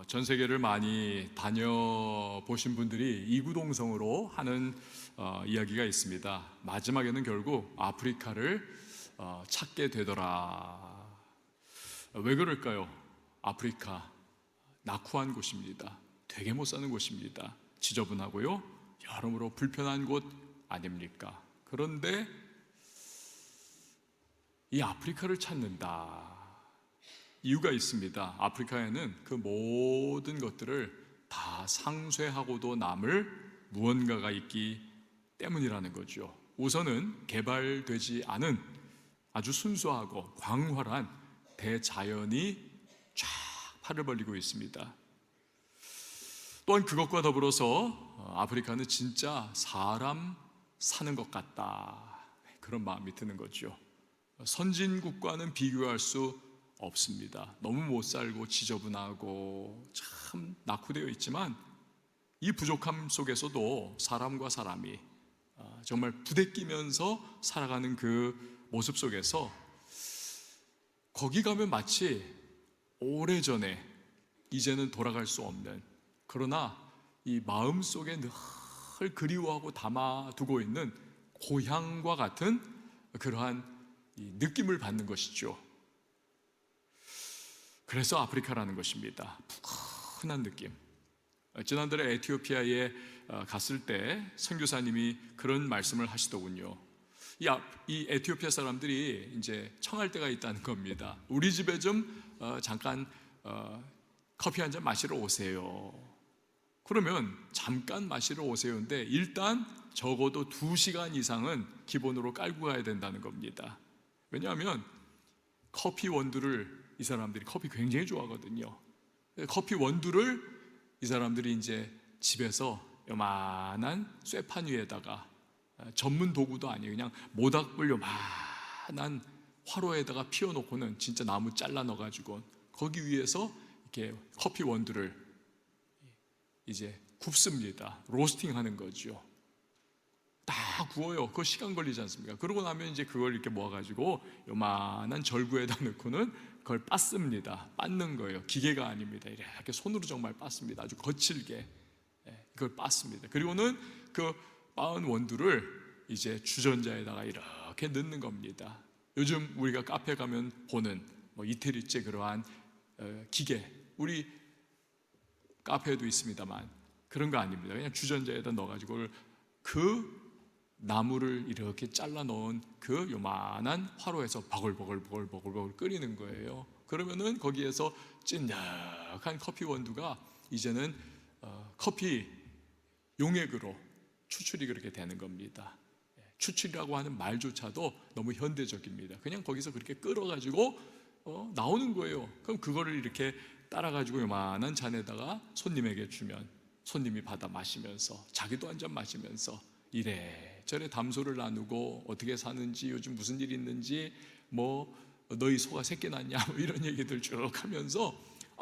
전 세계를 많이 다녀보신 분들이 이구동성으로 하는 이야기가 있습니다. 마지막에는 결국 아프리카를 찾게 되더라. 왜 그럴까요? 아프리카 낙후한 곳입니다. 되게 못 사는 곳입니다. 지저분하고요, 여러모로 불편한 곳 아닙니까? 그런데 이 아프리카를 찾는다. 이유가 있습니다. 아프리카에는 그 모든 것들을 다 상쇄하고도 남을 무언가가 있기 때문이라는 거죠. 우선은 개발되지 않은 아주 순수하고 광활한 대자연이 쫙 팔을 벌리고 있습니다. 또한 그것과 더불어서 아프리카는 진짜 사람 사는 것 같다, 그런 마음이 드는 거죠. 선진국과는 비교할 수 없습니다. 너무 못 살고 지저분하고 참 낙후되어 있지만 이 부족함 속에서도 사람과 사람이 정말 부대끼면서 살아가는 그 모습 속에서 거기 가면 마치 오래전에 이제는 돌아갈 수 없는, 그러나 이 마음속에 늘 그리워하고 담아두고 있는 고향과 같은 그러한 이 느낌을 받는 것이죠. 그래서 아프리카라는 것입니다. 푸근한 느낌. 지난달에 에티오피아에 갔을 때 선교사님이 그런 말씀을 하시더군요. 이 에티오피아 사람들이 이제 청할 때가 있다는 겁니다. 우리 집에 좀 잠깐 커피 한 잔 마시러 오세요. 그러면 잠깐 마시러 오세요인데 일단 적어도 2시간 이상은 기본으로 깔고 가야 된다는 겁니다. 왜냐하면 커피 원두를, 이 사람들이 커피 굉장히 좋아하거든요. 커피 원두를 이 사람들이 이제 집에서 요만한 쇠판 위에다가, 전문 도구도 아니에요, 그냥 모닥불 요만한 화로에다가 피워놓고는 진짜 나무 잘라 넣어가지고 거기 위에서 이렇게 커피 원두를 이제 굽습니다. 로스팅 하는 거죠. 다 구워요. 그거 시간 걸리지 않습니까? 그러고 나면 이제 그걸 이렇게 모아가지고 요만한 절구에다 넣고는 그걸 빻습니다. 빻는 거예요. 기계가 아닙니다. 이렇게 손으로 정말 빻습니다. 아주 거칠게 그걸 빻습니다. 그리고는 그 빻은 원두를 이제 주전자에다가 이렇게 넣는 겁니다. 요즘 우리가 카페 가면 보는 이태리째 그러한 기계, 우리 카페에도 있습니다만 그런 거 아닙니다. 그냥 주전자에다 넣어가지고 그 나무를 이렇게 잘라 넣은 그 요만한 화로에서 버글버글 끓이는 거예요. 그러면은 거기에서 찐득한 커피 원두가 이제는 커피 용액으로 추출이 그렇게 되는 겁니다. 추출이라고 하는 말조차도 너무 현대적입니다. 그냥 거기서 그렇게 끓어가지고 나오는 거예요. 그럼 그거를 이렇게 따라가지고 요만한 잔에다가 손님에게 주면 손님이 받아 마시면서 자기도 한 잔 마시면서 이래저래 담소를 나누고 어떻게 사는지, 요즘 무슨 일이 있는지, 뭐 너희 소가 새끼 낳냐, 뭐 이런 얘기들 쭉 하면서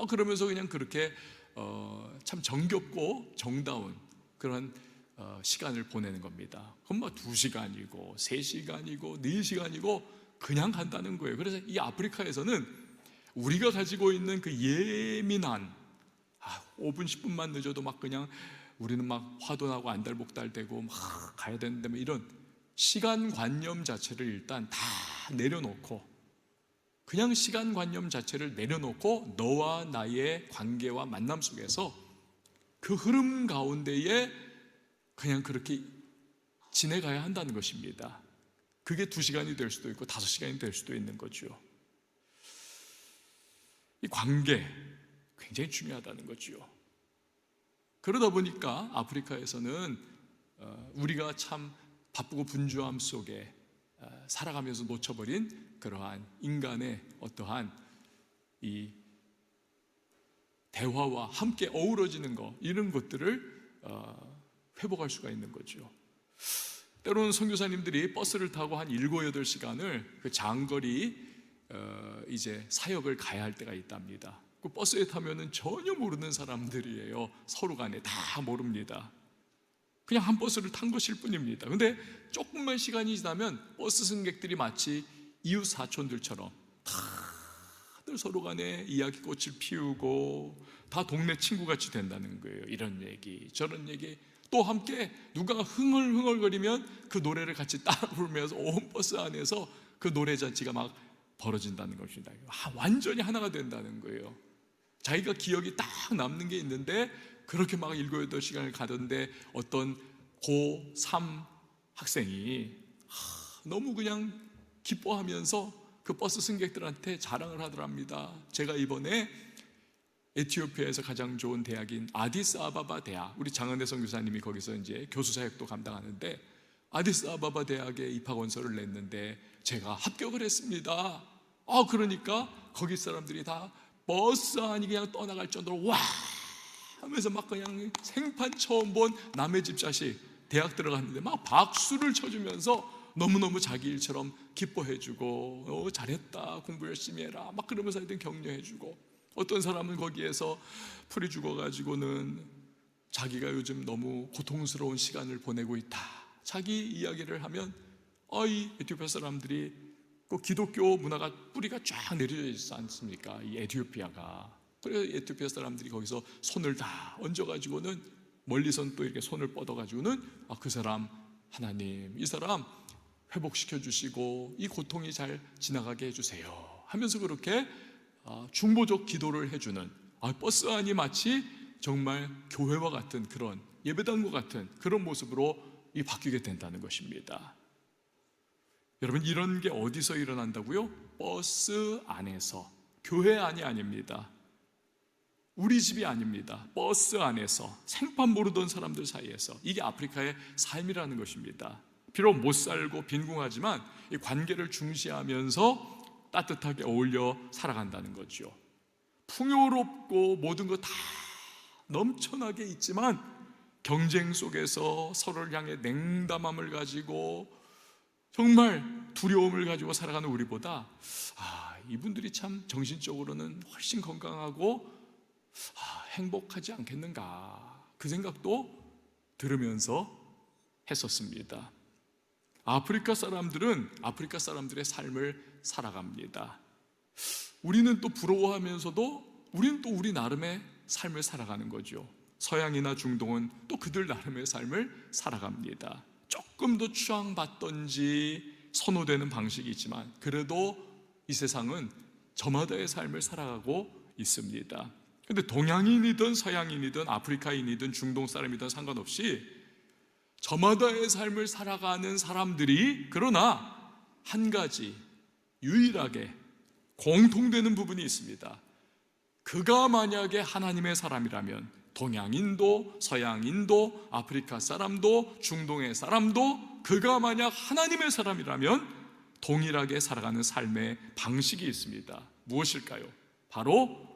그러면서 그냥 그렇게 참 정겹고 정다운 그런 시간을 보내는 겁니다. 그럼 뭐 2시간이고 3시간이고 4시간이고 그냥 간다는 거예요. 그래서 이 아프리카에서는 우리가 가지고 있는 그 예민한 5분 10분만 늦어도 막 그냥 우리는 막 화도 나고 안달복달되고 막 가야 되는데 뭐 이런 시간관념 자체를 일단 다 내려놓고, 그냥 시간관념 자체를 내려놓고 너와 나의 관계와 만남 속에서 그 흐름 가운데에 그냥 그렇게 지내가야 한다는 것입니다. 그게 2시간이 될 수도 있고 5시간이 될 수도 있는 거죠. 이 관계 굉장히 중요하다는 거죠. 그러다 보니까 아프리카에서는 우리가 참 바쁘고 분주함 속에 살아가면서 놓쳐버린 그러한 인간의 어떠한 이 대화와 함께 어우러지는 것, 이런 것들을 회복할 수가 있는 거죠. 때로는 선교사님들이 버스를 타고 한 7, 8시간을 그 장거리 이제 사역을 가야 할 때가 있답니다. 그 버스에 타면은 전혀 모르는 사람들이에요. 서로 간에 다 모릅니다. 그냥 한 버스를 탄 것일 뿐입니다. 근데 조금만 시간이 지나면 버스 승객들이 마치 이웃 사촌들처럼 다들 서로 간에 이야기꽃을 피우고 다 동네 친구같이 된다는 거예요. 이런 얘기 저런 얘기, 또 함께 누가 흥얼흥얼거리면 그 노래를 같이 따라 부르면서 온 버스 안에서 그 노래 잔치가 막 벌어진다는 것입니다. 완전히 하나가 된다는 거예요. 자기가 기억이 딱 남는 게 있는데 그렇게 막 7, 8시간을 가던데 어떤 고3 학생이 너무 그냥 기뻐하면서 그 버스 승객들한테 자랑을 하더랍니다. 제가 이번에 에티오피아에서 가장 좋은 대학인 아디스아바바 대학, 우리 장은혜 선교사님이 거기서 이제 교수 사역도 감당하는데 아디스아바바 대학에 입학원서를 냈는데 제가 합격을 했습니다. 그러니까 거기 사람들이 다 버스 안이 그냥 떠나갈 정도로 와 하면서 막 그냥 생판 처음 본 남의 집 자식 대학 들어갔는데 막 박수를 쳐주면서 너무너무 자기 일처럼 기뻐해주고 잘했다, 공부 열심히 해라 막 그러면서 하여튼 격려해주고, 어떤 사람은 거기에서 풀이 죽어가지고는 자기가 요즘 너무 고통스러운 시간을 보내고 있다, 자기 이야기를 하면 이 에티오피아 사람들이 그 기독교 문화가 뿌리가 쫙 내려져 있지 않습니까? 이 에티오피아가. 그래서 에티오피아 사람들이 거기서 손을 다 얹어가지고는 멀리선 또 이렇게 손을 뻗어가지고는 그 사람 하나님, 이 사람 회복시켜 주시고 이 고통이 잘 지나가게 해주세요 하면서 그렇게 중보적 기도를 해주는, 버스 안이 마치 정말 교회와 같은 그런 예배당과 같은 그런 모습으로 바뀌게 된다는 것입니다. 여러분, 이런 게 어디서 일어난다고요? 버스 안에서. 교회 안이 아닙니다. 우리 집이 아닙니다. 버스 안에서 생판 모르던 사람들 사이에서. 이게 아프리카의 삶이라는 것입니다. 비록 못 살고 빈궁하지만 이 관계를 중시하면서 따뜻하게 어울려 살아간다는 거죠. 풍요롭고 모든 거 다 넘쳐나게 있지만 경쟁 속에서 서로를 향해 냉담함을 가지고 정말 두려움을 가지고 살아가는 우리보다 이분들이 참 정신적으로는 훨씬 건강하고 행복하지 않겠는가, 그 생각도 들으면서 했었습니다. 아프리카 사람들은 아프리카 사람들의 삶을 살아갑니다. 우리는 또 부러워하면서도 우리는 또 우리 나름의 삶을 살아가는 거죠. 서양이나 중동은 또 그들 나름의 삶을 살아갑니다. 조금 더 추앙받던지 선호되는 방식이 있지만 그래도 이 세상은 저마다의 삶을 살아가고 있습니다. 그런데 동양인이든 서양인이든 아프리카인이든 중동 사람이든 상관없이 저마다의 삶을 살아가는 사람들이, 그러나 한 가지 유일하게 공통되는 부분이 있습니다. 그가 만약에 하나님의 사람이라면 동양인도 서양인도 아프리카 사람도 중동의 사람도 그가 만약 하나님의 사람이라면 동일하게 살아가는 삶의 방식이 있습니다. 무엇일까요? 바로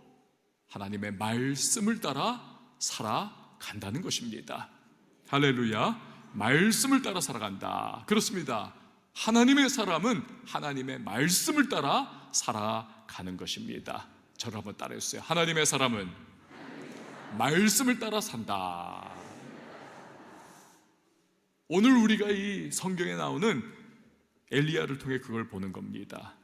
하나님의 말씀을 따라 살아간다는 것입니다. 할렐루야. 말씀을 따라 살아간다. 그렇습니다. 하나님의 사람은 하나님의 말씀을 따라 살아가는 것입니다. 저를 한번 따라해 주세요. 하나님의 사람은 말씀을 따라 산다. 오늘 우리가 이 성경에 나오는 엘리야를 통해 그걸 보는 겁니다.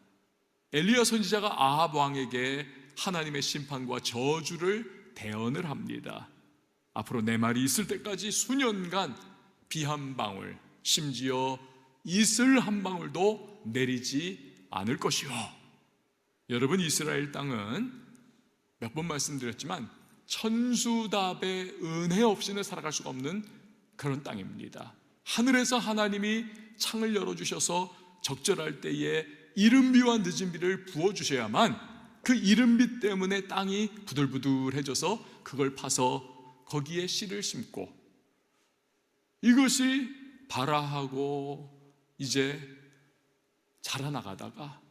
엘리야 선지자가 아합 왕에게 하나님의 심판과 저주를 대언을 합니다. 앞으로 내 말이 있을 때까지 수년간 비 한 방울, 심지어 이슬 한 방울도 내리지 않을 것이요. 여러분, 이스라엘 땅은 몇 번 말씀드렸지만 천수답의 은혜 없이는 살아갈 수가 없는 그런 땅입니다. 하늘에서 하나님이 창을 열어주셔서 적절할 때에 이른비와 늦은비를 부어주셔야만 그 이른비 때문에 땅이 부들부들해져서 그걸 파서 거기에 씨를 심고, 이것이 발아하고 이제 자라나가다가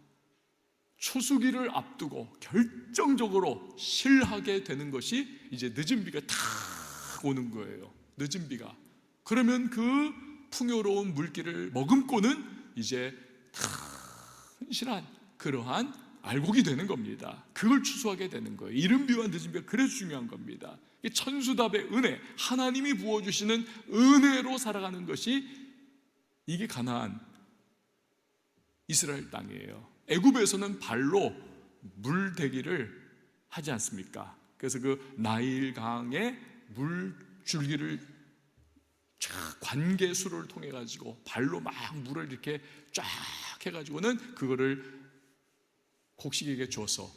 초수기를 앞두고 결정적으로 실하게 되는 것이 이제 늦은 비가 탁 오는 거예요. 늦은 비가. 그러면 그 풍요로운 물기를 머금고는 이제 튼실한 그러한 알곡이 되는 겁니다. 그걸 추수하게 되는 거예요. 이른 비와 늦은 비가 그래서 중요한 겁니다. 천수답의 은혜, 하나님이 부어주시는 은혜로 살아가는 것이 이게 가나안 이스라엘 땅이에요. 애굽에서는 발로 물대기를 하지 않습니까? 그래서 그 나일강의 물줄기를 쫙 관계수를 통해 가지고 발로 막 물을 이렇게 쫙 해가지고는 그거를 곡식에게 줘서,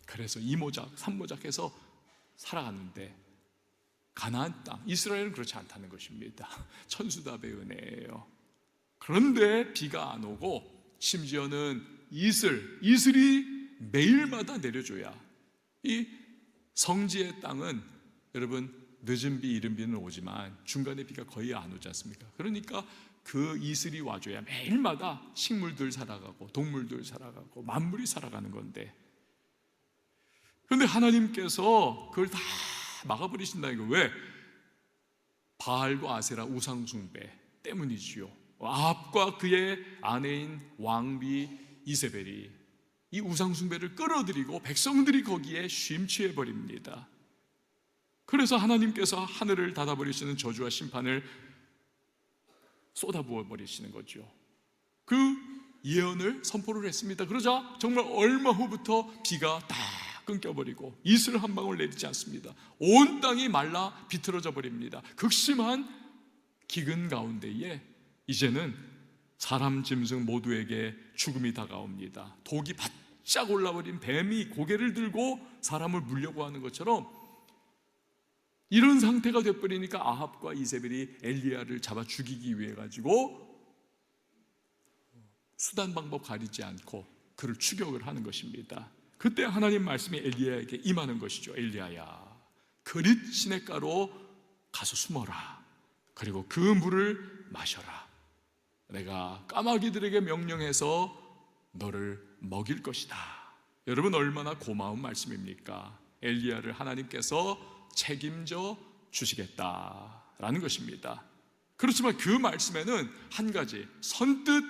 그래서 2모작 3모작 해서 살아갔는데, 가나안 땅, 이스라엘은 그렇지 않다는 것입니다. 천수답의 은혜예요. 그런데 비가 안 오고 심지어는 이슬이 매일마다 내려줘야, 이 성지의 땅은 여러분 늦은 비 이른 비는 오지만 중간에 비가 거의 안 오지 않습니까? 그러니까 그 이슬이 와줘야 매일마다 식물들 살아가고 동물들 살아가고 만물이 살아가는 건데, 그런데 하나님께서 그걸 다 막아버리신다는 거. 왜? 바알과 아세라 우상 숭배 때문이지요. 아합과 그의 아내인 왕비 이세벨이 이 우상 숭배를 끌어들이고 백성들이 거기에 쉼취해 버립니다. 그래서 하나님께서 하늘을 닫아버리시는 저주와 심판을 쏟아부어 버리시는 거죠. 그 예언을 선포를 했습니다. 그러자 정말 얼마 후부터 비가 다 끊겨버리고 이슬 한 방울 내리지 않습니다. 온 땅이 말라 비틀어져 버립니다. 극심한 기근 가운데에 이제는 사람 짐승 모두에게 죽음이 다가옵니다. 독이 바짝 올라버린 뱀이 고개를 들고 사람을 물려고 하는 것처럼 이런 상태가 돼버리니까 아합과 이세벨이 엘리야를 잡아 죽이기 위해 가지고 수단 방법 가리지 않고 그를 추격을 하는 것입니다. 그때 하나님 말씀이 엘리야에게 임하는 것이죠. 엘리야야, 그릿 시냇가로 가서 숨어라. 그리고 그 물을 마셔라. 내가 까마귀들에게 명령해서 너를 먹일 것이다. 여러분, 얼마나 고마운 말씀입니까? 엘리야를 하나님께서 책임져 주시겠다라는 것입니다. 그렇지만 그 말씀에는 한 가지 선뜻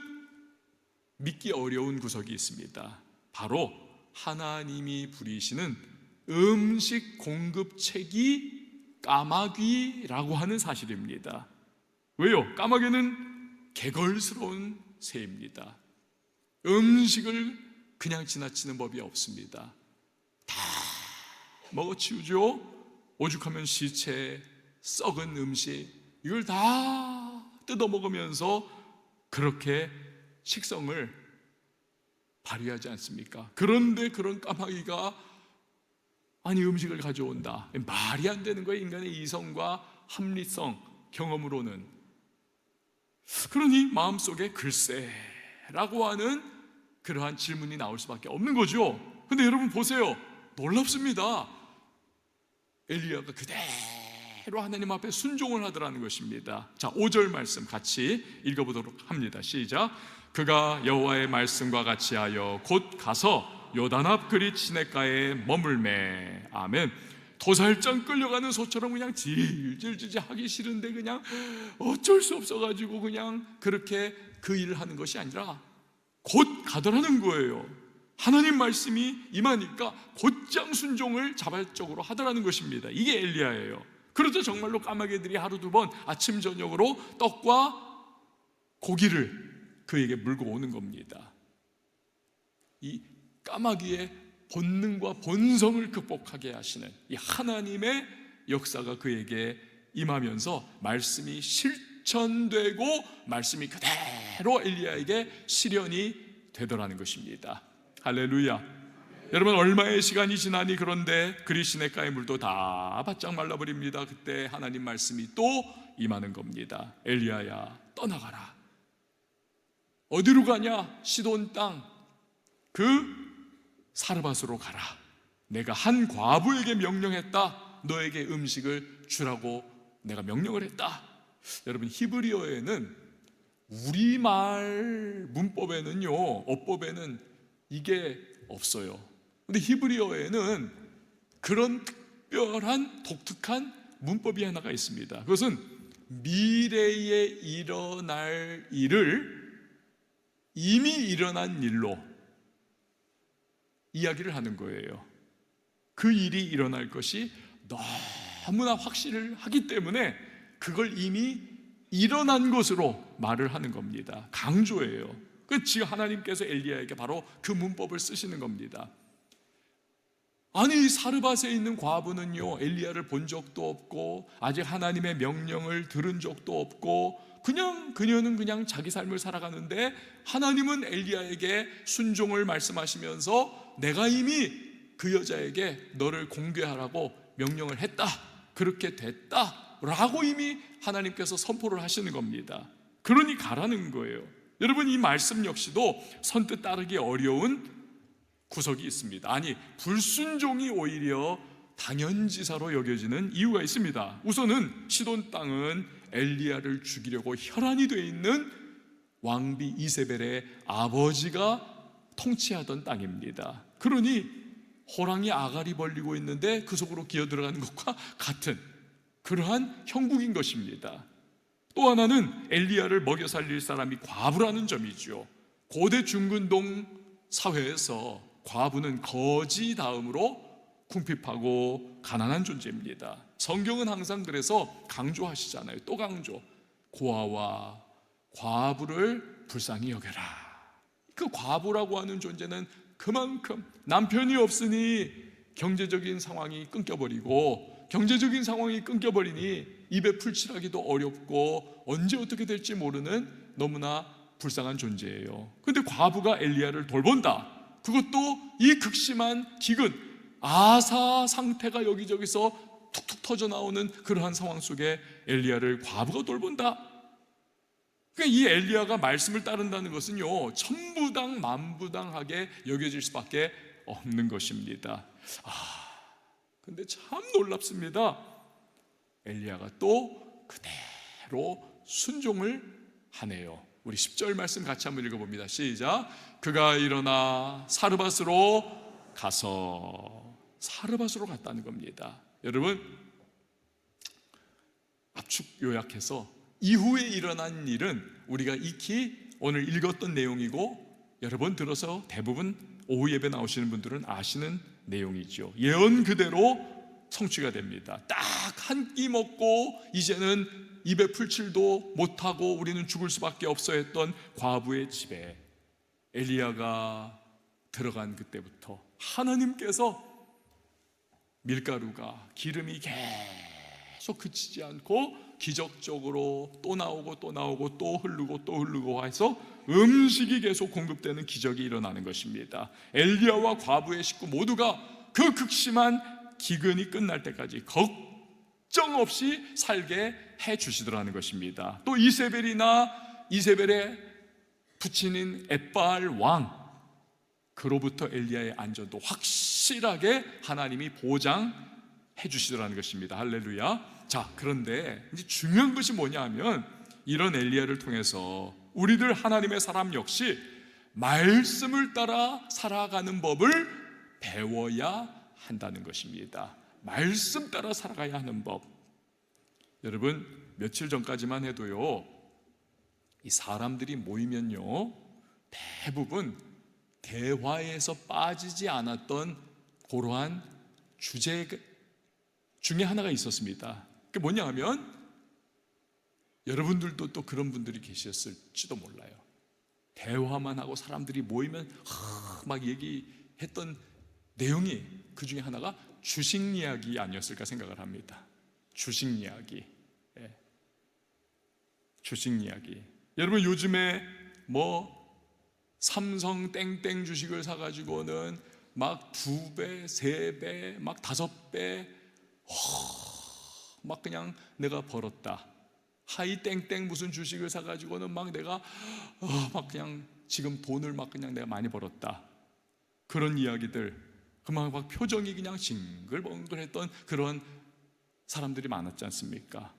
믿기 어려운 구석이 있습니다. 바로 하나님이 부리시는 음식 공급책이 까마귀라고 하는 사실입니다. 왜요? 까마귀는 개걸스러운 새입니다. 음식을 그냥 지나치는 법이 없습니다. 다 먹어치우죠. 오죽하면 시체, 썩은 음식, 이걸 다 뜯어먹으면서 그렇게 식성을 발휘하지 않습니까? 그런데 그런 까마귀가 아니 음식을 가져온다. 말이 안 되는 거예요. 인간의 이성과 합리성, 경험으로는. 그러니 마음속에 글쎄라고 하는 그러한 질문이 나올 수밖에 없는 거죠. 근데 여러분 보세요. 놀랍습니다. 엘리야가 그대로 하나님 앞에 순종을 하더라는 것입니다. 자, 5절 말씀 같이 읽어보도록 합니다. 시작. 그가 여호와의 말씀과 같이 하여 곧 가서 요단 앞 그릿 시냇가에 머물매. 아멘. 도살장 끌려가는 소처럼 그냥 질질질질 하기 싫은데 그냥 어쩔 수 없어가지고 그냥 그렇게 그 일을 하는 것이 아니라 곧 가더라는 거예요. 하나님 말씀이 임하니까 곧장 순종을 자발적으로 하더라는 것입니다. 이게 엘리야예요. 그러자 정말로 까마귀들이 하루 두 번 아침 저녁으로 떡과 고기를 그에게 물고 오는 겁니다. 이 까마귀의 본능과 본성을 극복하게 하시는 이 하나님의 역사가 그에게 임하면서 말씀이 실천되고 말씀이 그대로 엘리야에게 실현이 되더라는 것입니다. 할렐루야. 여러분, 얼마의 시간이 지나니 그런데 그릿 시냇가의 물도 다 바짝 말라버립니다. 그때 하나님 말씀이 또 임하는 겁니다. 엘리야야, 떠나가라. 어디로 가냐? 시돈 땅 그 사르밧으로 가라. 내가 한 과부에게 명령했다. 너에게 음식을 주라고 내가 명령을 했다. 여러분, 히브리어에는 우리말 문법에는요, 어법에는 이게 없어요. 근데 히브리어에는 그런 특별한 독특한 문법이 하나가 있습니다. 그것은 미래에 일어날 일을 이미 일어난 일로 이야기를 하는 거예요. 그 일이 일어날 것이 너무나 확신을 하기 때문에 그걸 이미 일어난 것으로 말을 하는 겁니다. 강조예요. 그 지금 하나님께서 엘리야에게 바로 그 문법을 쓰시는 겁니다. 아니, 사르밧에 있는 과부는요, 엘리야를 본 적도 없고 아직 하나님의 명령을 들은 적도 없고 그녀는 그냥 자기 삶을 살아가는데, 하나님은 엘리야에게 순종을 말씀하시면서 내가 이미 그 여자에게 너를 공개하라고 명령을 했다, 그렇게 됐다 라고 이미 하나님께서 선포를 하시는 겁니다. 그러니 가라는 거예요. 여러분, 이 말씀 역시도 선뜻 따르기 어려운 구석이 있습니다. 아니, 불순종이 오히려 당연지사로 여겨지는 이유가 있습니다. 우선은 시돈 땅은 엘리야를 죽이려고 혈안이 되어 있는 왕비 이세벨의 아버지가 통치하던 땅입니다. 그러니 호랑이 아가리 벌리고 있는데 그 속으로 기어들어가는 것과 같은 그러한 형국인 것입니다. 또 하나는 엘리야를 먹여 살릴 사람이 과부라는 점이죠. 고대 중근동 사회에서 과부는 거지 다음으로 궁핍하고 가난한 존재입니다. 성경은 항상 그래서 강조하시잖아요. 또 강조. 고아와 과부를 불쌍히 여겨라. 그 과부라고 하는 존재는 그만큼 남편이 없으니 경제적인 상황이 끊겨버리고, 경제적인 상황이 끊겨버리니 입에 풀칠하기도 어렵고 언제 어떻게 될지 모르는 너무나 불쌍한 존재예요. 그런데 과부가 엘리야를 돌본다. 그것도 이 극심한 기근, 아사 상태가 여기저기서 툭툭 터져 나오는 그러한 상황 속에 엘리야를 과부가 돌본다. 그러니까 이 엘리야가 말씀을 따른다는 것은요, 천부당 만부당하게 여겨질 수밖에 없는 것입니다. 근데 참 놀랍습니다. 엘리야가 또 그대로 순종을 하네요. 우리 10절 말씀 같이 한번 읽어봅니다. 시작. 그가 일어나 사르밧으로 가서, 사르밧으로 갔다는 겁니다. 여러분, 압축 요약해서 이후에 일어난 일은 우리가 익히 오늘 읽었던 내용이고, 여러 번 들어서 대부분 오후 예배 나오시는 분들은 아시는 내용이죠. 예언 그대로 성취가 됩니다. 딱 한 끼 먹고 이제는 입에 풀칠도 못하고 우리는 죽을 수밖에 없어 했던 과부의 집에 엘리야가 들어간 그때부터 하나님께서 밀가루가, 기름이 계속 그치지 않고 기적적으로 또 나오고 또 나오고 또 흐르고 또 흐르고 해서 음식이 계속 공급되는 기적이 일어나는 것입니다. 엘리야와 과부의 식구 모두가 그 극심한 기근이 끝날 때까지 걱정 없이 살게 해 주시더라는 것입니다. 또 이세벨의 부친인 엣바알 왕, 그로부터 엘리야의 안전도 확실하게 하나님이 보장해 주시더라는 것입니다. 할렐루야. 자, 그런데 이제 중요한 것이 뭐냐 하면, 이런 엘리야를 통해서 우리들 하나님의 사람 역시 말씀을 따라 살아가는 법을 배워야 한다는 것입니다. 말씀 따라 살아가야 하는 법. 여러분, 며칠 전까지만 해도요, 이 사람들이 모이면요, 대부분 대화에서 빠지지 않았던 그러한 주제 중에 하나가 있었습니다. 그게 뭐냐 하면, 여러분들도 또 그런 분들이 계셨을지도 몰라요. 대화만 하고 사람들이 모이면 막 얘기했던 내용이, 그 중에 하나가 주식 이야기 아니었을까 생각을 합니다. 주식 이야기. 주식 이야기. 여러분, 요즘에 뭐 삼성 땡땡 주식을 사가지고는 막 2배, 3배, 막 5배 막 그냥 내가 벌었다. 하이 땡땡 무슨 주식을 사가지고는 막 내가 막 그냥 지금 돈을 막 그냥 내가 많이 벌었다. 그런 이야기들, 그만 막 표정이 그냥 징글벙글했던 그런 사람들이 많았지 않습니까?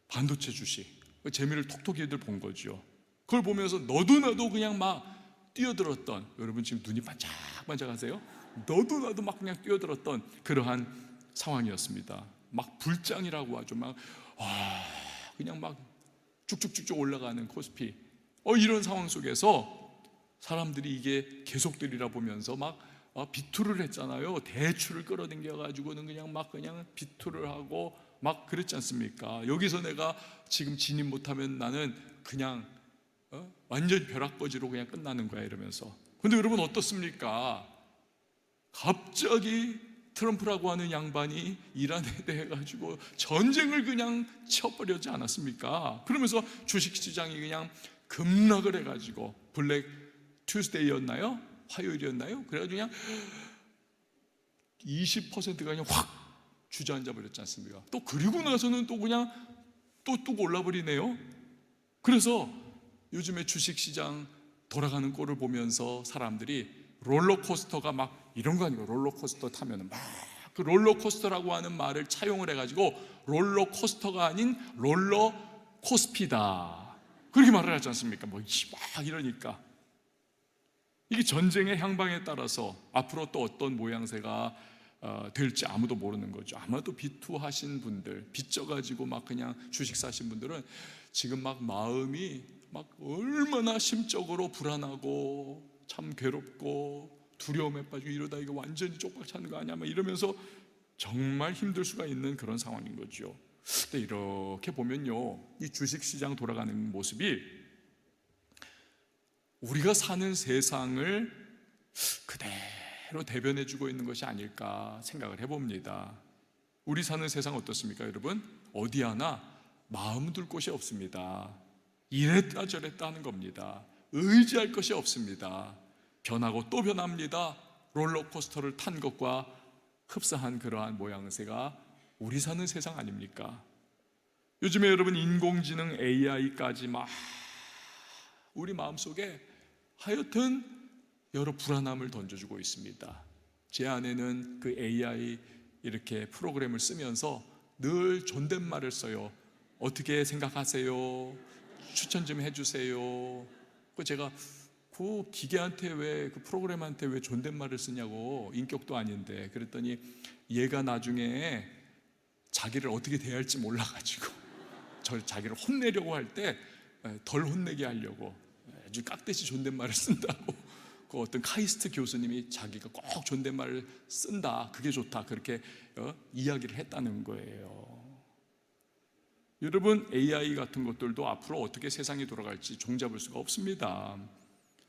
반도체 주식, 재미를 톡톡이들 본 거죠. 그걸 보면서 너도 나도 그냥 막 뛰어들었던, 여러분 지금 눈이 반짝반짝하세요? 너도 나도 막 그냥 뛰어들었던 그러한 상황이었습니다. 막 불장이라고 하죠. 막 그냥 막 쭉쭉쭉쭉 올라가는 코스피. 이런 상황 속에서 사람들이 이게 계속되리라 보면서 막 비투를 했잖아요. 대출을 끌어당겨 가지고는 그냥 비투를 하고 막 그랬지 않습니까? 여기서 내가 지금 진입 못하면 나는 그냥 완전 벼락거지로 그냥 끝나는 거야 이러면서. 근데 여러분 어떻습니까? 갑자기 트럼프라고 하는 양반이 이란에 대해 가지고 전쟁을 그냥 쳐버렸지 않았습니까? 그러면서 주식시장이 그냥 급락을 해가지고 블랙 투스데이였나요? 화요일이었나요? 그래가지고 그냥 20%가 그냥 확 주저앉아 버렸지 않습니까? 또 그리고 나서는 또 그냥 뚝 올라버리네요. 그래서 요즘에 주식시장 돌아가는 꼴을 보면서 사람들이 롤러코스터가 막 이런 거 아니고 롤러코스터 타면은 막 그 롤러코스터라고 하는 말을 차용을 해가지고 롤러코스터가 아닌 롤러코스피다 그렇게 말을 하지 않습니까? 뭐 막 이러니까 이게 전쟁의 향방에 따라서 앞으로 또 어떤 모양새가 될지 아무도 모르는 거죠. 아마도 비투하신 분들, 빚져가지고 막 그냥 주식 사신 분들은 지금 막 마음이 막 얼마나 심적으로 불안하고 참 괴롭고 두려움에 빠지고 이러다 이거 완전히 쪽박 차는 거 아니야 막 이러면서 정말 힘들 수가 있는 그런 상황인 거죠. 근데 이렇게 보면요, 이 주식시장 돌아가는 모습이 우리가 사는 세상을 그대로 대변해주고 있는 것이 아닐까 생각을 해봅니다. 우리 사는 세상 어떻습니까 여러분? 어디 하나 마음 둘 곳이 없습니다. 이랬다 저랬다 하는 겁니다. 의지할 것이 없습니다. 변하고 또 변합니다. 롤러코스터를 탄 것과 흡사한 그러한 모양새가 우리 사는 세상 아닙니까? 요즘에 여러분 인공지능 AI까지 막 우리 마음속에 하여튼 여러 불안함을 던져주고 있습니다. 제 아내는 그 AI 이렇게 프로그램을 쓰면서 늘 존댓말을 써요. 어떻게 생각하세요? 추천 좀 해주세요. 제가 그 기계한테 왜, 그 프로그램한테 왜 존댓말을 쓰냐고, 인격도 아닌데. 그랬더니 얘가 나중에 자기를 어떻게 대해야 할지 몰라가지고 자기를 혼내려고 할 때 덜 혼내게 하려고 아주 깍듯이 존댓말을 쓴다고. 그 어떤 카이스트 교수님이 자기가 꼭 존댓말을 쓴다, 그게 좋다, 그렇게 이야기를 했다는 거예요. 여러분, AI 같은 것들도 앞으로 어떻게 세상이 돌아갈지 종잡을 수가 없습니다.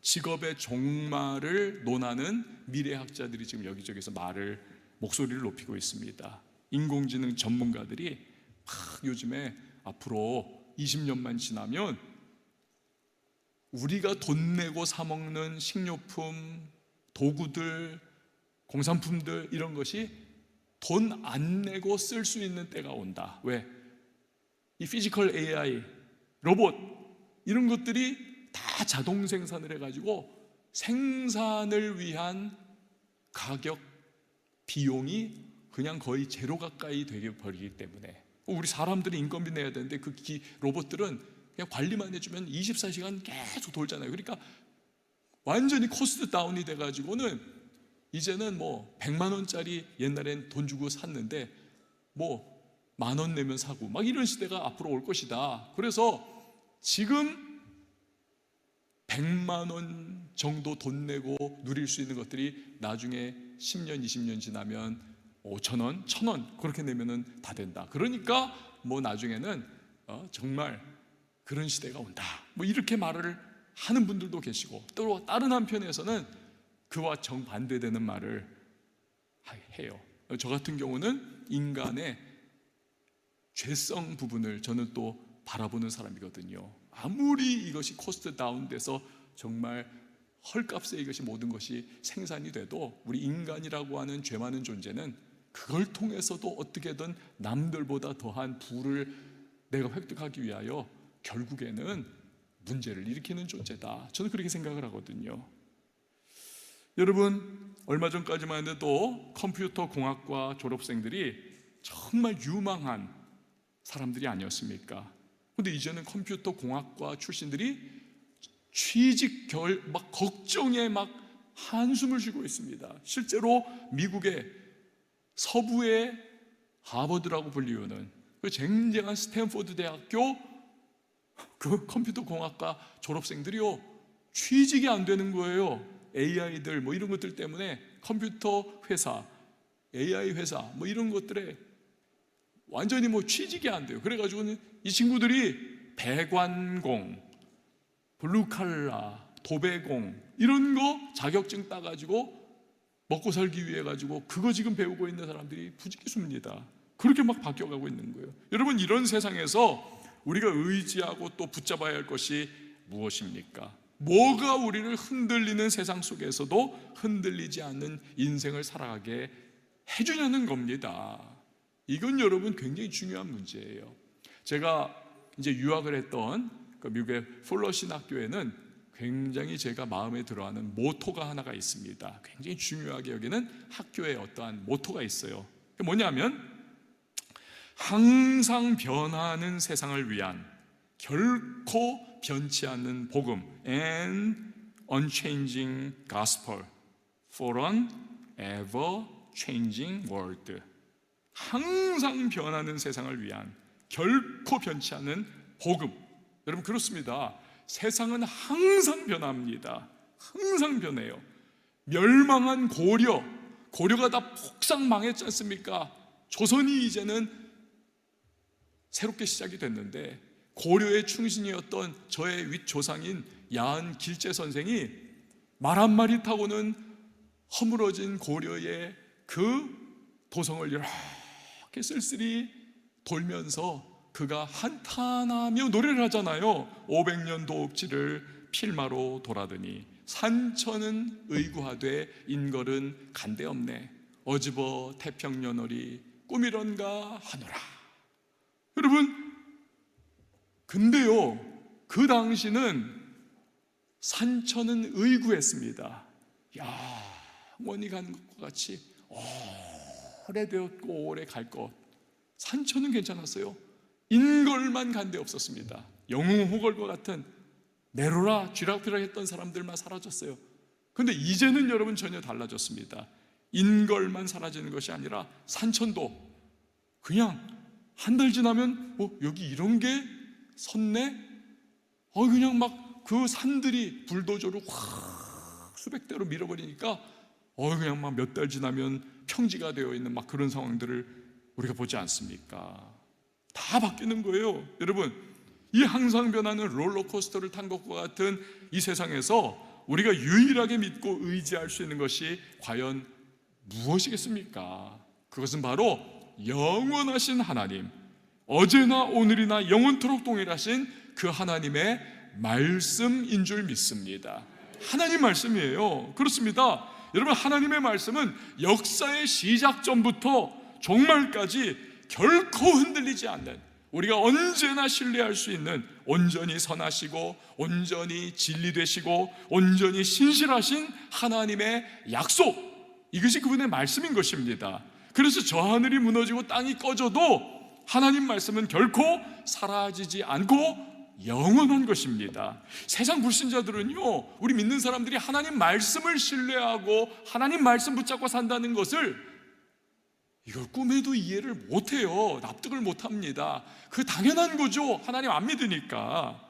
직업의 종말을 논하는 미래학자들이 지금 여기저기서 목소리를 높이고 있습니다. 인공지능 전문가들이 막 요즘에 앞으로 20년만 지나면 우리가 돈 내고 사 먹는 식료품, 도구들, 공산품들 이런 것이 돈 안 내고 쓸 수 있는 때가 온다. 왜? 이 피지컬 AI, 로봇 이런 것들이 다 자동 생산을 해가지고 생산을 위한 가격, 비용이 그냥 거의 제로 가까이 되게 버리기 때문에 우리 사람들이 인건비 내야 되는데 그 로봇들은 그냥 관리만 해주면 24시간 계속 돌잖아요. 그러니까 완전히 코스트 다운이 돼가지고는 이제는 뭐 100만 원짜리 옛날엔 돈 주고 샀는데 뭐 10,000원 내면 사고 막 이런 시대가 앞으로 올 것이다. 그래서 지금 100만 원 정도 돈 내고 누릴 수 있는 것들이 나중에 10년, 20년 지나면 5,000원, 1,000원 그렇게 내면은 다 된다. 그러니까 뭐 나중에는 정말 그런 시대가 온다. 뭐 이렇게 말을 하는 분들도 계시고 또 다른 한편에서는 그와 정반대되는 말을 해요. 저 같은 경우는 인간의 죄성 부분을 저는 또 바라보는 사람이거든요. 아무리 이것이 코스트 다운돼서 정말 헐값에 이것이 모든 것이 생산이 돼도 우리 인간이라고 하는 죄 많은 존재는 그걸 통해서도 어떻게든 남들보다 더한 부를 내가 획득하기 위하여 결국에는 문제를 일으키는 존재다. 저는 그렇게 생각을 하거든요. 여러분, 얼마 전까지만 해도 컴퓨터 공학과 졸업생들이 정말 유망한 사람들이 아니었습니까? 근데 이제는 컴퓨터 공학과 출신들이 취직 막 걱정에 막 한숨을 쉬고 있습니다. 실제로 미국의 서부의 하버드라고 불리우는 그 쟁쟁한 스탠포드 대학교 그 컴퓨터 공학과 졸업생들이요, 취직이 안 되는 거예요. AI들 뭐 이런 것들 때문에 컴퓨터 회사, AI 회사 뭐 이런 것들에 완전히 뭐 취직이 안 돼요. 그래가지고는 이 친구들이 배관공, 블루칼라, 도배공 이런 거 자격증 따가지고 먹고 살기 위해 가지고 그거 지금 배우고 있는 사람들이 부지기수입니다. 그렇게 막 바뀌어가고 있는 거예요. 여러분, 이런 세상에서 우리가 의지하고 또 붙잡아야 할 것이 무엇입니까? 뭐가 우리를 흔들리는 세상 속에서도 흔들리지 않는 인생을 살아가게 해주냐는 겁니다. 이건 여러분 굉장히 중요한 문제예요. 제가 이제 유학을 했던 그 미국의 플러신 학교에는 굉장히 제가 마음에 들어하는 모토가 하나가 있습니다. 굉장히 중요하게 여기는 학교에 어떠한 모토가 있어요. 그게 뭐냐면 항상 변하는 세상을 위한 결코 변치 않는 복음, an unchanging gospel for an ever changing world. 항상 변하는 세상을 위한 결코 변치 않는 복음. 여러분, 그렇습니다. 세상은 항상 변합니다. 항상 변해요. 멸망한 고려가 다 폭삭 망했지 않습니까? 조선이 이제는 새롭게 시작이 됐는데, 고려의 충신이었던 저의 윗조상인 야한 길재 선생이 말 한 마리 타고는 허물어진 고려의 그 도성을 이렇게 쓸쓸히 돌면서 그가 한탄하며 노래를 하잖아요. 500년 도읍지를 필마로 돌아드니 산천은 의구하되 인걸은 간데없네. 어집어 태평연월이 꿈이런가 하노라. 여러분, 근데요, 그 당시는 산천은 의구했습니다. 영원히 간 것과 같이 오래되었고 오래 갈 것. 산천은 괜찮았어요. 인걸만 간데 없었습니다. 영웅호걸과 같은 내로라 쥐락펴락 했던 사람들만 사라졌어요. 그런데 이제는 여러분 전혀 달라졌습니다. 인걸만 사라지는 것이 아니라 산천도 그냥 한 달 지나면 여기 이런 게 섰네? 그냥 막 그 산들이 불도저로 확 수백 대로 밀어버리니까 그냥 막 몇 달 지나면 평지가 되어 있는 막 그런 상황들을 우리가 보지 않습니까? 다 바뀌는 거예요. 여러분, 이 항상 변하는 롤러코스터를 탄 것과 같은 이 세상에서 우리가 유일하게 믿고 의지할 수 있는 것이 과연 무엇이겠습니까? 그것은 바로 영원하신 하나님, 어제나 오늘이나 영원토록 동일하신 그 하나님의 말씀인 줄 믿습니다. 하나님 말씀이에요. 그렇습니다. 여러분, 하나님의 말씀은 역사의 시작 전부터 종말까지 결코 흔들리지 않는, 우리가 언제나 신뢰할 수 있는 온전히 선하시고 온전히 진리되시고 온전히 신실하신 하나님의 약속, 이것이 그분의 말씀인 것입니다. 그래서 저 하늘이 무너지고 땅이 꺼져도 하나님 말씀은 결코 사라지지 않고 영원한 것입니다. 세상 불신자들은요, 우리 믿는 사람들이 하나님 말씀을 신뢰하고 하나님 말씀 붙잡고 산다는 것을 이걸 꿈에도 이해를 못해요. 납득을 못합니다. 그 당연한 거죠. 하나님 안 믿으니까.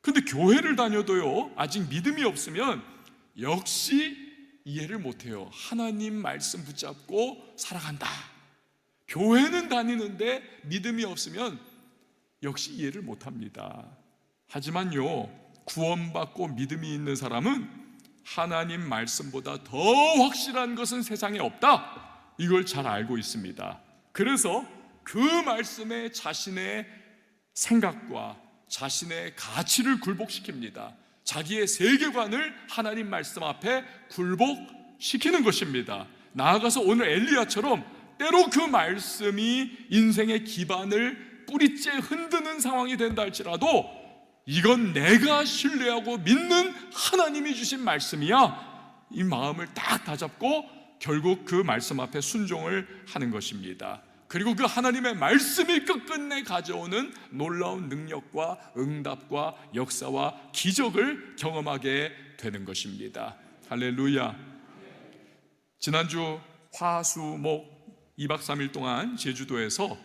근데 교회를 다녀도요, 아직 믿음이 없으면 역시 이해를 못해요. 하나님 말씀 붙잡고 살아간다. 교회는 다니는데 믿음이 없으면 역시 이해를 못합니다. 하지만요, 구원받고 믿음이 있는 사람은 하나님 말씀보다 더 확실한 것은 세상에 없다, 이걸 잘 알고 있습니다. 그래서 그 말씀에 자신의 생각과 자신의 가치를 굴복시킵니다. 자기의 세계관을 하나님 말씀 앞에 굴복시키는 것입니다. 나아가서 오늘 엘리야처럼 때로 그 말씀이 인생의 기반을 뿌리째 흔드는 상황이 된다 할지라도 이건 내가 신뢰하고 믿는 하나님이 주신 말씀이야, 이 마음을 딱 다잡고 결국 그 말씀 앞에 순종을 하는 것입니다. 그리고 그 하나님의 말씀이 끝끝내 가져오는 놀라운 능력과 응답과 역사와 기적을 경험하게 되는 것입니다. 할렐루야. 지난주 화수목 2박 3일 동안 제주도에서